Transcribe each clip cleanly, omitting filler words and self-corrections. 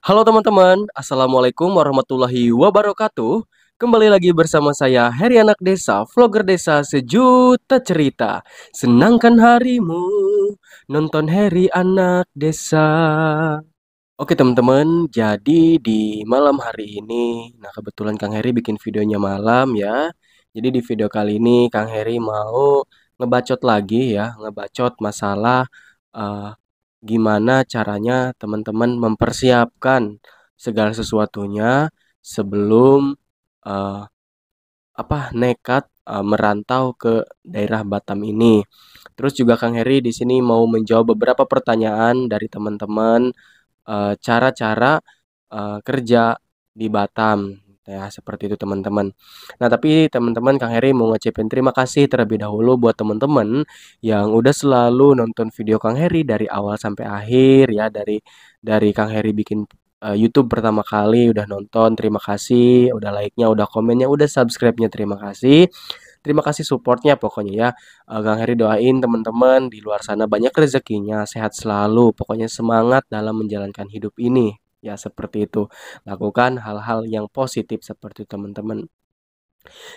Halo teman-teman, Assalamualaikum warahmatullahi wabarakatuh. Kembali lagi bersama saya Heri Anak Desa, vlogger desa sejuta cerita. Senangkan harimu, nonton Heri Anak Desa. Oke teman-teman, jadi di malam hari ini, nah kebetulan Kang Heri bikin videonya malam ya. Jadi di video kali ini Kang Heri mau ngebacot lagi ya, ngebacot masalah eh, gimana caranya teman-teman mempersiapkan segala sesuatunya sebelum eh, nekat merantau ke daerah Batam ini. Terus juga Kang Heri di sini mau menjawab beberapa pertanyaan dari teman-teman cara-cara kerja di Batam ya seperti itu teman-teman. Nah, tapi teman-teman Kang Heri mau ngecipin terima kasih terlebih dahulu buat teman-teman yang udah selalu nonton video Kang Heri dari awal sampai akhir ya dari Kang Heri bikin YouTube pertama kali udah nonton, terima kasih, udah like-nya, udah komennya, udah subscribe-nya, terima kasih. Terima kasih supportnya pokoknya ya. Kang Heri doain teman-teman di luar sana banyak rezekinya, sehat selalu. Pokoknya semangat dalam menjalankan hidup ini. Ya seperti itu. Lakukan hal-hal yang positif seperti itu teman-teman.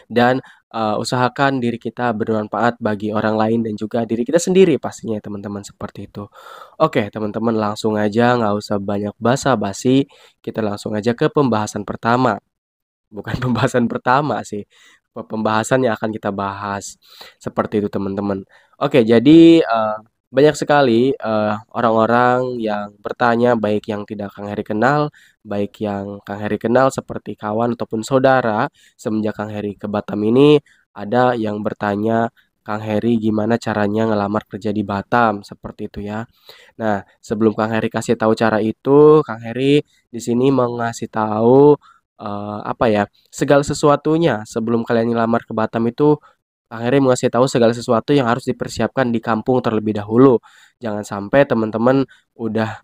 Dan usahakan diri kita bermanfaat bagi orang lain dan juga diri kita sendiri pastinya ya teman-teman seperti itu. Oke teman-teman langsung aja nggak usah banyak basa-basi. Kita langsung aja ke pembahasan pertama. Bukan pembahasan pertama sih. Pembahasan yang akan kita bahas. Seperti itu teman-teman. Oke, jadi banyak sekali orang-orang yang bertanya baik yang tidak Kang Heri kenal, baik yang Kang Heri kenal seperti kawan ataupun saudara. Semenjak Kang Heri ke Batam ini ada yang bertanya Kang Heri gimana caranya ngelamar kerja di Batam seperti itu ya. Nah, sebelum Kang Heri kasih tahu cara itu, Kang Heri di sini mau ngasih tahu segala sesuatunya sebelum kalian ngelamar ke Batam itu Kang Heri mau ngasih tahu segala sesuatu yang harus dipersiapkan di kampung terlebih dahulu. Jangan sampai teman-teman udah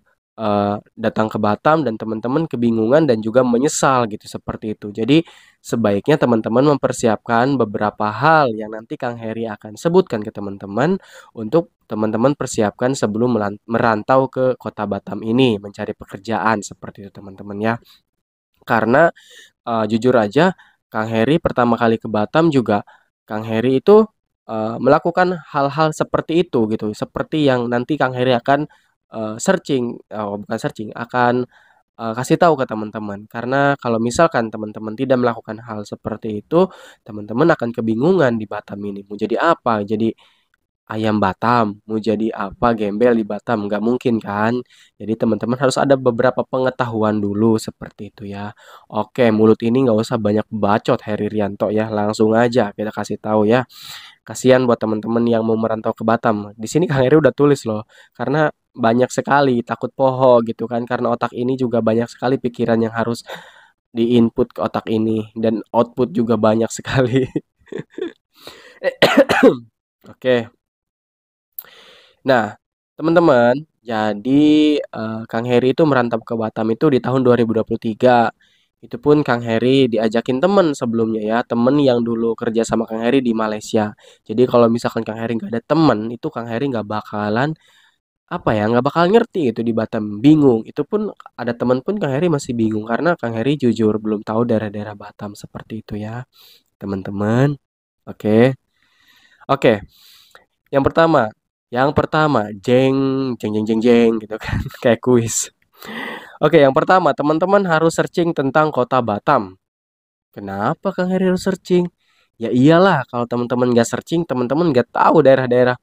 datang ke Batam dan teman-teman kebingungan dan juga menyesal gitu seperti itu. Jadi sebaiknya teman-teman mempersiapkan beberapa hal yang nanti Kang Heri akan sebutkan ke teman-teman untuk teman-teman persiapkan sebelum merantau ke kota Batam ini mencari pekerjaan seperti itu teman-teman ya. Karena jujur aja Kang Heri pertama kali ke Batam juga Kang Heri itu melakukan hal-hal seperti itu gitu, seperti yang nanti Kang Heri akan searching, oh bukan searching, akan kasih tahu ke teman-teman. Karena kalau misalkan teman-teman tidak melakukan hal seperti itu, teman-teman akan kebingungan di Batam ini. Mau jadi apa? Jadi ayam Batam, mau jadi apa gembel di Batam, nggak mungkin kan. Jadi teman-teman harus ada beberapa pengetahuan dulu seperti itu ya. Oke, mulut ini nggak usah banyak bacot Heri Rianto ya, langsung aja kita kasih tahu ya. Kasihan buat teman-teman yang mau merantau ke Batam. Di sini Kang Heri udah tulis loh, karena banyak sekali takut poho gitu kan, karena otak ini juga banyak sekali pikiran yang harus diinput ke otak ini dan output juga banyak sekali. Oke. Nah, teman-teman, jadi Kang Heri itu merantau ke Batam itu di tahun 2023. Itu pun Kang Heri diajakin temen sebelumnya ya, temen yang dulu kerja sama Kang Heri di Malaysia. Jadi kalau misalkan Kang Heri nggak ada temen, itu Kang Heri nggak bakalan nggak bakal ngerti itu di Batam, bingung. Itu pun ada temen pun Kang Heri masih bingung karena Kang Heri jujur belum tahu daerah-daerah Batam seperti itu ya, teman-teman. Oke, oke. Yang pertama, jeng, jeng, jeng, jeng, jeng, gitu kan, kayak kuis. Oke, yang pertama, teman-teman harus searching tentang kota Batam. Kenapa Kang Heri harus searching? Ya iyalah, kalau teman-teman nggak searching, teman-teman nggak tahu daerah-daerah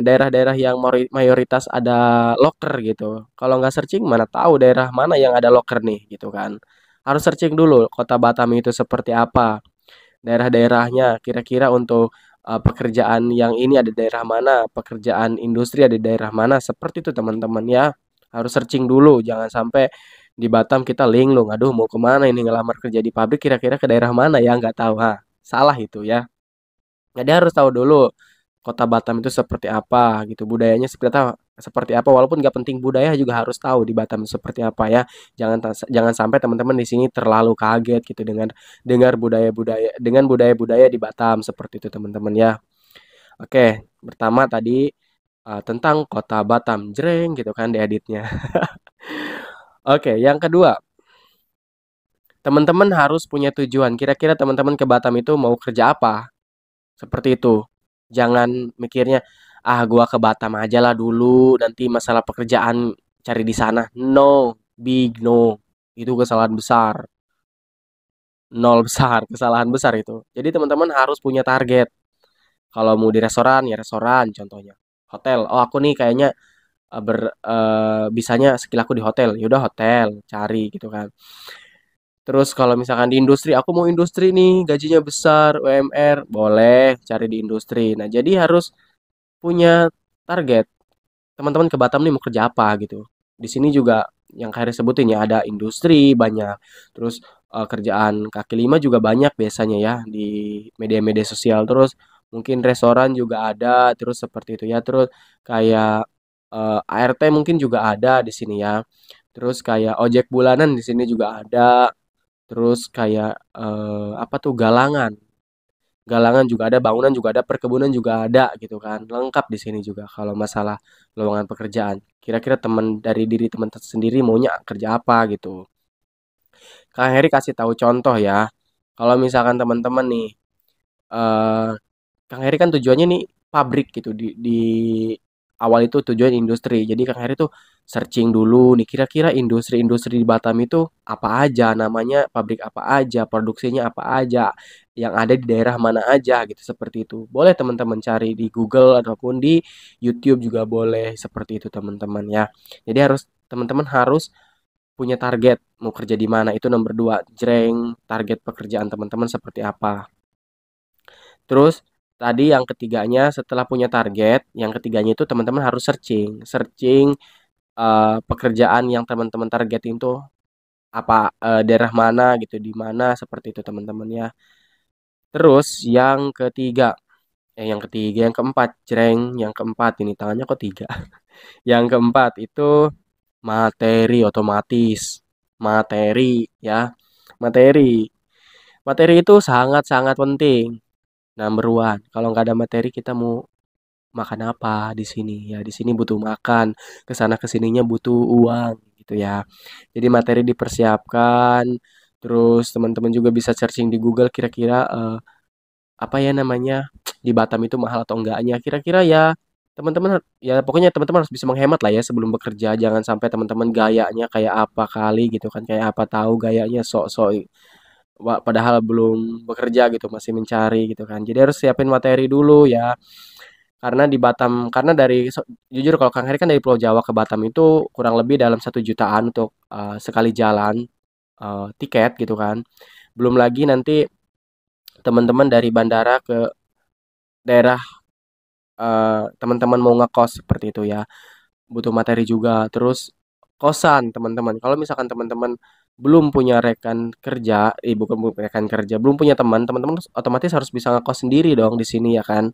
daerah-daerah yang mayoritas ada loker gitu. Kalau nggak searching, mana tahu daerah mana yang ada loker nih, gitu kan. Harus searching dulu kota Batam itu seperti apa daerah-daerahnya kira-kira untuk pekerjaan yang ini ada daerah mana, pekerjaan industri ada daerah mana, seperti itu teman-teman ya. Harus searching dulu, jangan sampai di Batam kita linglung, aduh mau kemana ini ngelamar kerja di pabrik kira-kira ke daerah mana ya nggak tahu, ha. Salah itu ya. Jadi harus tahu dulu kota Batam itu seperti apa gitu, budayanya seperti apa, walaupun nggak penting budaya juga harus tahu di Batam seperti apa ya. Jangan sampai teman-teman di sini terlalu kaget gitu dengan budaya-budaya di Batam seperti itu teman-teman ya. Oke, pertama tadi tentang kota Batam, jreng gitu kan di editnya. Oke, yang kedua, teman-teman harus punya tujuan. Kira-kira teman-teman ke Batam itu mau kerja apa? Seperti itu. Jangan mikirnya, ah gua ke Batam aja lah dulu, nanti masalah pekerjaan cari di sana. No, big no. Itu kesalahan besar. Nol besar, kesalahan besar itu. Jadi teman-teman harus punya target. Kalau mau di restoran, ya restoran contohnya. Hotel. Oh, aku nih kayaknya bisanya skill aku di hotel. Ya udah hotel, cari gitu kan. Terus kalau misalkan di industri, aku mau industri nih, gajinya besar, UMR, boleh cari di industri. Nah, jadi harus punya target. Teman-teman ke Batam nih mau kerja apa gitu. Di sini juga yang kayak sebutin ya ada industri banyak. Terus kerjaan kaki lima juga banyak biasanya ya di media-media sosial. Terus mungkin restoran juga ada. Terus seperti itu ya. Terus kayak ART mungkin juga ada di sini ya. Terus kayak ojek bulanan di sini juga ada. Terus kayak apa tuh galangan. Galangan juga ada, bangunan juga ada, perkebunan juga ada gitu kan. Lengkap di sini juga kalau masalah lowongan pekerjaan. Kira-kira teman dari diri teman sendiri maunya kerja apa gitu. Kang Heri kasih tahu contoh ya. Kalau misalkan teman-teman nih eh Kang Heri kan tujuannya nih pabrik gitu di awal itu tujuan industri. Jadi Kang Heri tuh searching dulu nih kira-kira industri-industri di Batam itu apa aja, namanya pabrik apa aja, produksinya apa aja, yang ada di daerah mana aja gitu seperti itu. Boleh teman-teman cari di Google ataupun di YouTube juga boleh seperti itu teman-teman ya. Jadi teman-teman harus punya target mau kerja di mana itu nomor dua. Jreng target pekerjaan teman-teman seperti apa. Terus tadi yang ketiganya setelah punya target, yang ketiganya itu teman-teman harus searching, searching pekerjaan yang teman-teman target itu apa daerah mana gitu, di mana seperti itu teman-teman ya. Terus yang ketiga, yang keempat, jreng, yang keempat ini tangannya kok tiga. Yang keempat itu materi otomatis, materi ya, materi, materi itu sangat-sangat penting. Number one, kalau nggak ada materi kita mau makan apa di sini ya di sini butuh makan kesana kesininya butuh uang gitu ya jadi materi dipersiapkan terus teman-teman juga bisa searching di Google kira-kira apa ya namanya di Batam itu mahal atau enggaknya kira-kira ya teman-teman ya pokoknya teman-teman harus bisa menghemat lah ya sebelum bekerja jangan sampai teman-teman gayanya kayak apa kali gitu kan kayak apa tahu gayanya sok-sok padahal belum bekerja gitu masih mencari gitu kan jadi harus siapin materi dulu ya karena di Batam karena jujur kalau Kang Heri kan dari Pulau Jawa ke Batam itu kurang lebih dalam 1 jutaan untuk sekali jalan tiket gitu kan belum lagi nanti teman-teman dari bandara ke daerah teman-teman mau ngekos seperti itu ya butuh materi juga terus kosan teman-teman kalau misalkan teman-teman belum punya rekan kerja bukan rekan kerja belum punya teman teman-teman otomatis harus bisa ngekos sendiri dong di sini ya kan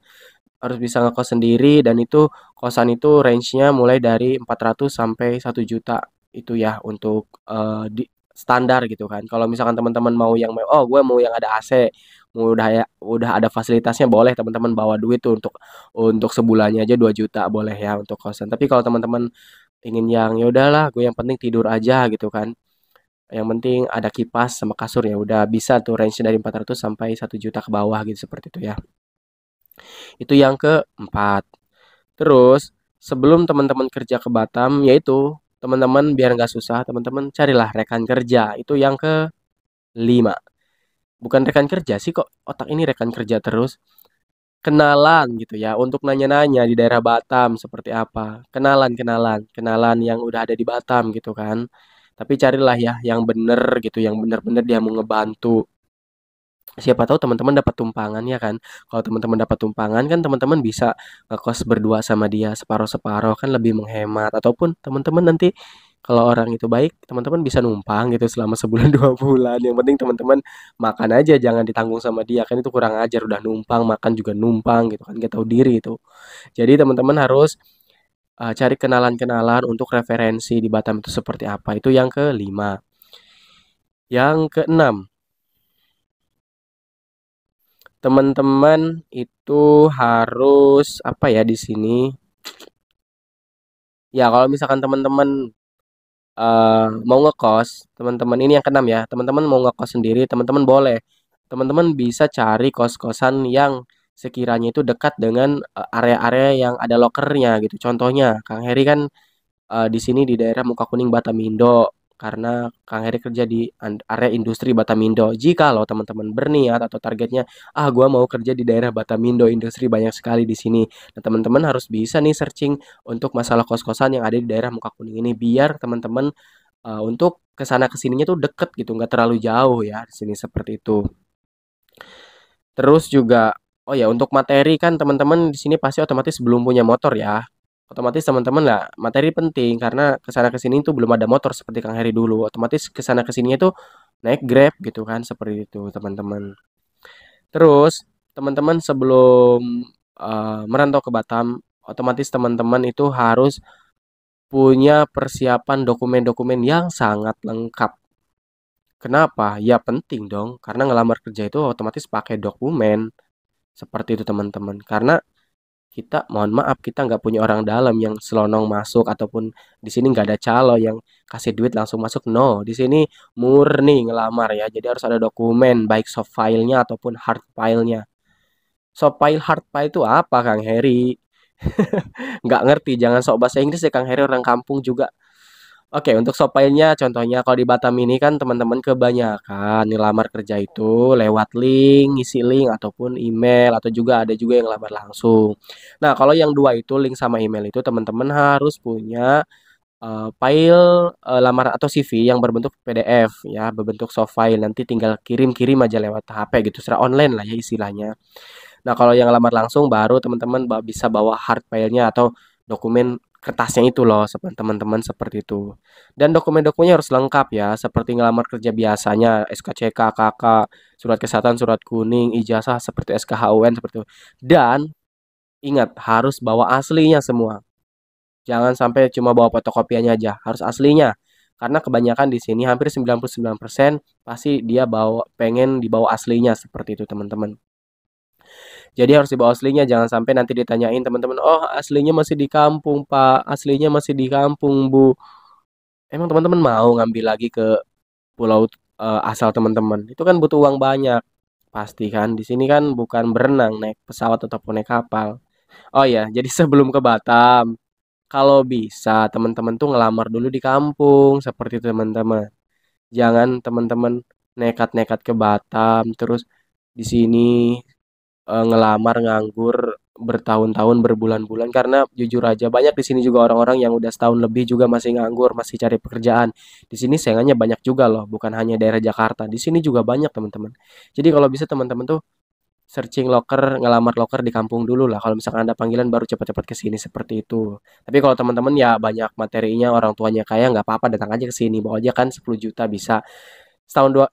harus bisa ngekos sendiri dan itu kosan itu range-nya mulai dari 400 sampai 1 juta itu ya untuk di standar gitu kan. Kalau misalkan teman-teman mau oh gue mau yang ada AC, mau udah ada fasilitasnya boleh teman-teman bawa duit tuh untuk sebulannya aja 2 juta boleh ya untuk kosan. Tapi kalau teman-teman ingin yang ya udahlah gue yang penting tidur aja gitu kan. Yang penting ada kipas sama kasur ya udah bisa tuh range dari 400 sampai 1 juta ke bawah gitu seperti itu ya. Itu yang keempat. Terus, sebelum teman-teman kerja ke Batam, yaitu teman-teman biar nggak susah, teman-teman carilah rekan kerja. Itu yang kelima. Bukan rekan kerja sih kok otak ini rekan kerja terus. Kenalan gitu ya, untuk nanya-nanya di daerah Batam seperti apa. Kenalan yang udah ada di Batam gitu kan. Tapi carilah ya yang bener gitu, yang bener-bener dia mau ngebantu. Siapa tahu teman-teman dapat tumpangan ya kan. Kalau teman-teman dapat tumpangan kan teman-teman bisa ngekos berdua sama dia separuh-separuh kan lebih menghemat ataupun teman-teman nanti kalau orang itu baik teman-teman bisa numpang gitu selama sebulan 2 bulan. Yang penting teman-teman makan aja jangan ditanggung sama dia kan itu kurang ajar udah numpang makan juga numpang gitu kan gak tahu diri itu. Jadi teman-teman harus cari kenalan-kenalan untuk referensi di Batam itu seperti apa. Itu yang kelima. Yang keenam teman-teman itu harus apa ya di sini? Ya, kalau misalkan teman-teman mau ngekos, teman-teman ini yang keenam ya, teman-teman mau ngekos sendiri, teman-teman boleh. Teman-teman bisa cari kos-kosan yang sekiranya itu dekat dengan area-area yang ada lokernya gitu. Contohnya, Kang Heri kan di sini di daerah Mukakuning Batamindo karena Kang Heri kerja di area industri Batamindo. Jika lo teman-teman berniat atau targetnya, gua mau kerja di daerah Batamindo, industri banyak sekali di sini. Nah, teman-teman harus bisa nih searching untuk masalah kos-kosan yang ada di daerah Mukakuning ini biar teman-teman untuk kesana kesininya tuh deket gitu, nggak terlalu jauh ya di sini seperti itu. Terus juga, oh ya untuk materi kan teman-teman di sini pasti otomatis belum punya motor ya. Otomatis teman-teman lah materi penting karena kesana kesini tuh belum ada motor seperti Kang Heri dulu. Otomatis kesana kesininya tuh naik Grab gitu kan seperti itu teman-teman. Terus teman-teman sebelum merantau ke Batam, otomatis teman-teman itu harus punya persiapan dokumen-dokumen yang sangat lengkap. Kenapa? Ya penting dong, karena ngelamar kerja itu otomatis pakai dokumen seperti itu teman-teman. Karena kita, mohon maaf, kita nggak punya orang dalam yang selonong masuk ataupun di sini nggak ada calo yang kasih duit langsung masuk. No, di sini murni ngelamar ya. Jadi harus ada dokumen baik soft file-nya ataupun hard file-nya. Soft file, hard file itu apa, Kang Heri? Nggak ngerti, jangan sok bahasa Inggris ya Kang Heri, orang kampung juga. Oke, untuk sopainya contohnya kalau di Batam ini kan teman-teman kebanyakan ngelamar kerja itu lewat link, ngisi link ataupun email atau juga ada juga yang lamar langsung. Nah, kalau yang dua itu link sama email itu teman-teman harus punya file lamar atau CV yang berbentuk PDF ya, berbentuk soft file. Nanti tinggal kirim-kirim aja lewat HP gitu, secara online lah ya istilahnya. Nah, kalau yang lamar langsung baru teman-teman bisa bawa hard file-nya atau dokumen kertasnya itu loh, teman-teman seperti itu. Dan dokumen-dokumennya harus lengkap ya, seperti ngelamar kerja biasanya, SKCK, KK, surat kesehatan, surat kuning, ijazah seperti SKHUN seperti itu. Dan ingat harus bawa aslinya semua. Jangan sampai cuma bawa fotokopiannya aja, harus aslinya. Karena kebanyakan di sini hampir 99% pasti dia bawa pengen dibawa aslinya seperti itu teman-teman. Jadi harus dibawa aslinya, jangan sampai nanti ditanyain teman-teman, oh aslinya masih di kampung Pak, aslinya masih di kampung Bu. Emang teman-teman mau ngambil lagi ke pulau asal teman-teman? Itu kan butuh uang banyak, pasti kan. Di sini kan bukan berenang, naik pesawat ataupun naik kapal. Oh ya, jadi sebelum ke Batam, kalau bisa teman-teman tuh ngelamar dulu di kampung, seperti itu teman-teman. Jangan teman-teman nekat-nekat ke Batam, terus di sini ngelamar nganggur bertahun-tahun berbulan-bulan karena jujur aja banyak di sini juga orang-orang yang udah setahun lebih juga masih nganggur masih cari pekerjaan di sini saingannya banyak juga loh bukan hanya daerah Jakarta di sini juga banyak teman-teman jadi kalau bisa teman-teman tuh searching loker ngelamar loker di kampung dulu lah kalau misalkan ada panggilan baru cepat-cepat ke sini seperti itu tapi kalau teman-teman ya banyak materinya orang tuanya kaya nggak apa-apa datang aja ke sini bawa aja kan 10 juta bisa setahun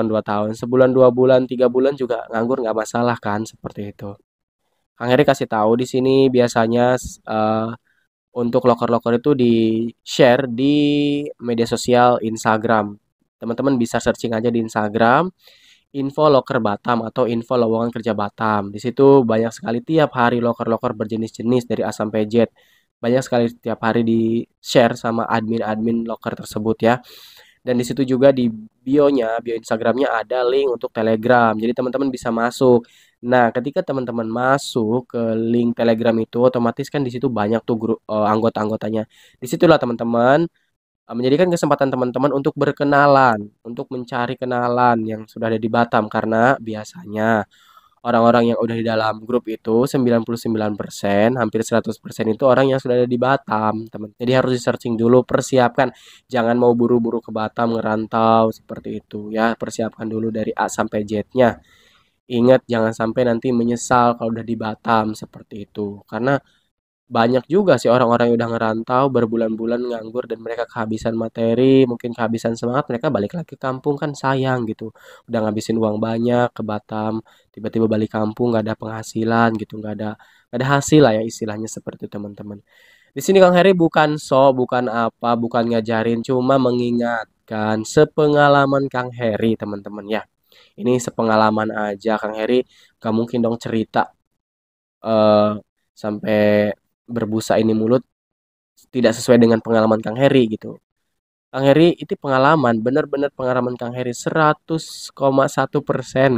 2 tahun sebulan 2 bulan 3 bulan juga nganggur nggak masalah kan seperti itu. Kang Heri kasih tahu di sini biasanya eh, untuk loker-loker itu di share di media sosial Instagram. Teman-teman bisa searching aja di Instagram info loker Batam atau info lowongan kerja Batam. Di situ banyak sekali tiap hari loker-loker berjenis-jenis dari A sampai Z. Banyak sekali tiap hari di share sama admin-admin loker tersebut ya. Dan di situ juga di bio Instagramnya ada link untuk Telegram. Jadi teman-teman bisa masuk. Nah, ketika teman-teman masuk ke link Telegram itu, otomatis kan di situ banyak tuh grup anggota-anggotanya. Disitulah teman-teman menjadikan kesempatan teman-teman untuk berkenalan, untuk mencari kenalan yang sudah ada di Batam. Karena biasanya orang-orang yang udah di dalam grup itu 99% hampir 100% itu orang yang sudah ada di Batam, teman. Jadi harus di-searching dulu, persiapkan. Jangan mau buru-buru ke Batam ngerantau seperti itu ya. Persiapkan dulu dari A sampai Z-nya. Ingat jangan sampai nanti menyesal kalau udah di Batam seperti itu. Karena banyak juga sih orang-orang yang udah ngerantau berbulan-bulan nganggur dan mereka kehabisan materi, mungkin kehabisan semangat, mereka balik lagi ke kampung kan sayang gitu. Udah ngabisin uang banyak ke Batam, tiba-tiba balik kampung nggak ada penghasilan gitu, nggak ada hasil lah ya istilahnya seperti itu teman-teman. Di sini Kang Heri bukan bukan apa, bukan ngajarin, cuma mengingatkan sepengalaman Kang Heri teman-teman ya. Ini sepengalaman aja Kang Heri, gak mungkin dong cerita eh sampai berbusa ini mulut tidak sesuai dengan pengalaman Kang Heri gitu. Kang Heri itu pengalaman, benar-benar pengalaman Kang Heri 100,1%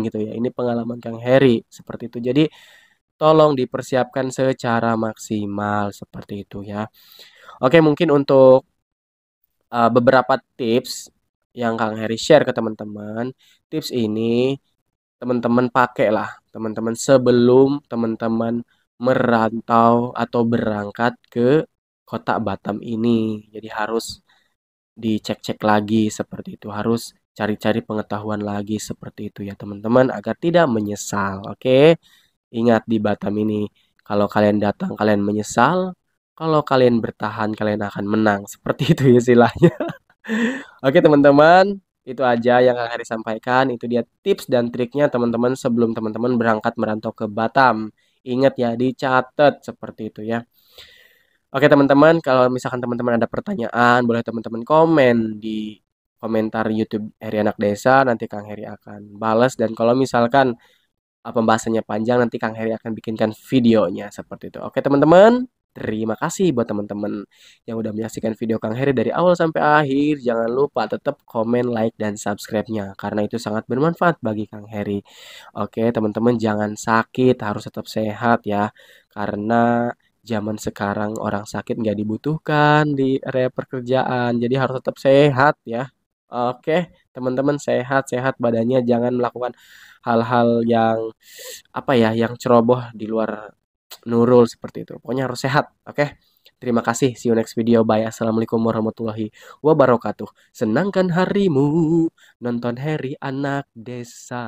gitu ya. Ini pengalaman Kang Heri seperti itu. Jadi tolong dipersiapkan secara maksimal seperti itu ya. Oke, mungkin untuk beberapa tips yang Kang Heri share ke teman-teman. Tips ini teman-teman pakai lah, teman-teman sebelum teman-teman merantau atau berangkat ke kota Batam ini. Jadi harus dicek-cek lagi seperti itu, harus cari-cari pengetahuan lagi seperti itu ya teman-teman agar tidak menyesal. Oke, ingat di Batam ini kalau kalian datang kalian menyesal, kalau kalian bertahan kalian akan menang. Seperti itu istilahnya. Oke teman-teman, itu aja yang Kang Heri sampaikan. Itu dia tips dan triknya teman-teman sebelum teman-teman berangkat merantau ke Batam. Ingat ya, dicatat seperti itu ya. Oke teman-teman, kalau misalkan teman-teman ada pertanyaan, boleh teman-teman komen di komentar YouTube Heri Anak Desa. Nanti Kang Heri akan balas. Dan kalau misalkan pembahasannya panjang, nanti Kang Heri akan bikinkan videonya seperti itu. Oke teman-teman, terima kasih buat teman-teman yang udah menyaksikan video Kang Heri dari awal sampai akhir. Jangan lupa tetap komen, like, dan subscribe-nya karena itu sangat bermanfaat bagi Kang Heri. Oke teman-teman, jangan sakit, harus tetap sehat ya. Karena zaman sekarang orang sakit nggak dibutuhkan di area pekerjaan. Jadi harus tetap sehat ya. Oke, teman-teman sehat-sehat badannya, jangan melakukan hal-hal yang apa ya, yang ceroboh di luar nurul seperti itu. Pokoknya harus sehat. Oke. Terima kasih. See you next video. Bye. Assalamualaikum warahmatullahi wabarakatuh. Senangkan harimu. Nonton Heri Anak Desa.